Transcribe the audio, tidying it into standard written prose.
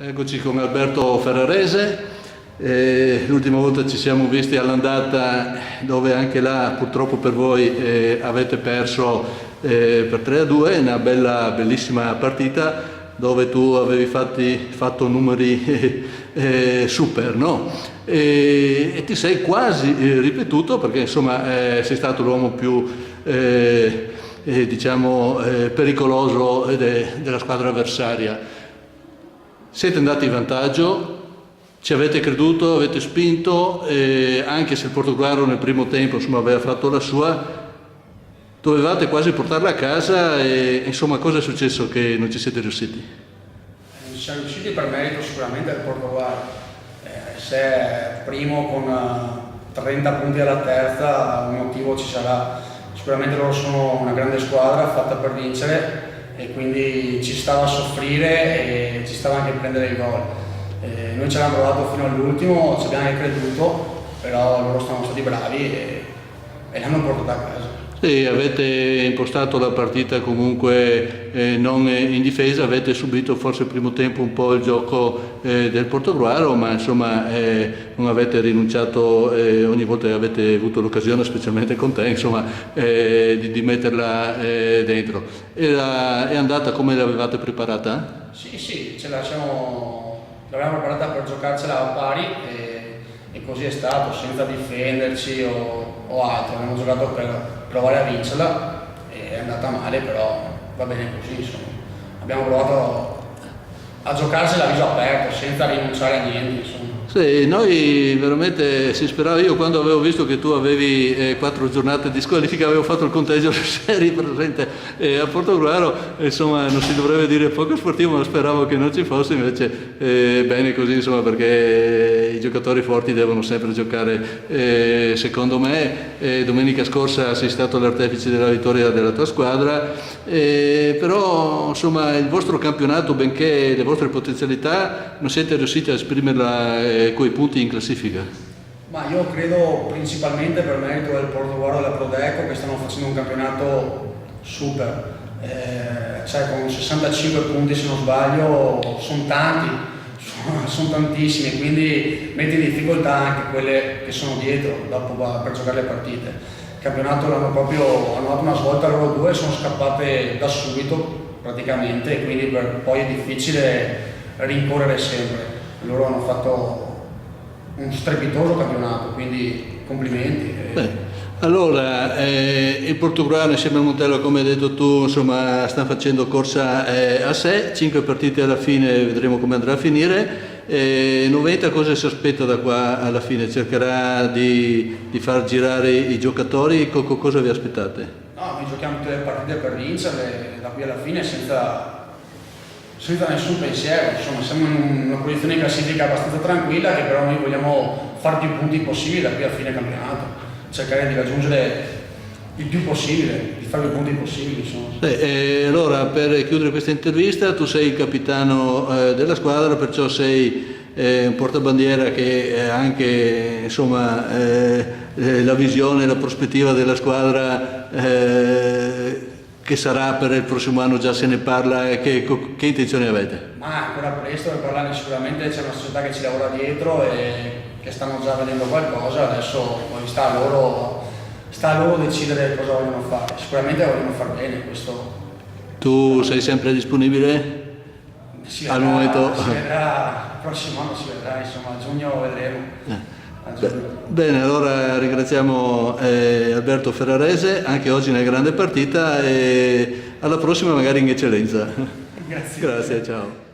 Eccoci con Alberto Ferrarese. L'ultima volta ci siamo visti all'andata, dove anche là purtroppo per voi avete perso per 3-2, una bellissima partita dove tu avevi fatto numeri super, no? E ti sei quasi ripetuto, perché insomma sei stato l'uomo più diciamo pericoloso della squadra avversaria. Siete andati in vantaggio, ci avete creduto, avete spinto, anche se il Portogallo nel primo tempo insomma aveva fatto la sua, dovevate quasi portarla a casa e insomma cosa è successo che non ci siete riusciti? Non ci siamo riusciti per merito sicuramente del Portogallo. Se è primo con 30 punti alla terza, un motivo ci sarà. Sicuramente loro sono una grande squadra fatta per vincere e quindi ci stava a soffrire e ci stava anche a prendere il gol. Noi ci abbiamo provato fino all'ultimo, ci abbiamo anche creduto, però loro sono stati bravi e l'hanno portato a casa. Sì, avete impostato la partita comunque non in difesa, avete subito forse il primo tempo un po' il gioco del Portogallo, ma insomma non avete rinunciato ogni volta che avete avuto l'occasione, specialmente con te, insomma, di metterla dentro. È andata come l'avevate preparata? Sì, l'abbiamo preparata per giocarcela a pari e così è stato, senza difenderci o altro. Abbiamo giocato per provare a vincerla e è andata male, però va bene così, insomma. Abbiamo provato a giocarsela a viso aperto, senza rinunciare a niente, insomma. Sì, noi veramente si sperava. Io quando avevo visto che tu avevi 4 giornate di squalifica, avevo fatto il conteggio delle serie presente a Portogallo, insomma non si dovrebbe dire poco sportivo, ma speravo che non ci fosse, invece bene così, insomma, perché i giocatori forti devono sempre giocare, secondo me. Domenica scorsa sei stato l'artefice della vittoria della tua squadra, però insomma il vostro campionato, benché le vostre potenzialità, non siete riusciti a esprimerla coi punti in classifica? Ma io credo principalmente per merito del Portogallo e della Prodeco, che stanno facendo un campionato super, cioè con 65 punti se non sbaglio, sono tanti, sono tantissimi, quindi metti in difficoltà anche quelle che sono dietro dopo per giocare le partite. Il campionato hanno dato una svolta loro due, sono scappate da subito praticamente, quindi poi è difficile rincorrere sempre. Loro hanno fatto un strepitoso campionato, quindi complimenti. Allora, il Portogallo insieme al Montello, come hai detto tu, insomma, sta facendo corsa a sé, 5 partite alla fine, vedremo come andrà a finire. 90 cosa si aspetta da qua alla fine? Cercherà di far girare i giocatori, cosa vi aspettate? No, noi giochiamo tutte le partite per vincerle, da qui alla fine senza nessun pensiero, insomma siamo in una posizione di classifica abbastanza tranquilla, che però noi vogliamo fare più punti possibili da qui a fine campionato, cercare di raggiungere il più possibile, di fare più punti possibili, insomma. Allora, per chiudere questa intervista, tu sei il capitano della squadra, perciò sei un portabandiera che ha anche insomma la visione, la prospettiva della squadra che sarà per il prossimo anno, già se ne parla, che intenzioni avete? Ma ancora presto per parlarne, sicuramente c'è una società che ci lavora dietro e che stanno già vedendo qualcosa, adesso poi sta a loro decidere cosa vogliono fare, sicuramente vogliono far bene questo. Tu sei sempre disponibile? Al momento? Si vedrà, il prossimo anno si vedrà, insomma a giugno vedremo. Bene, allora ringraziamo Alberto Ferrarese, anche oggi nella grande partita, e alla prossima magari in eccellenza. Grazie. Grazie, ciao.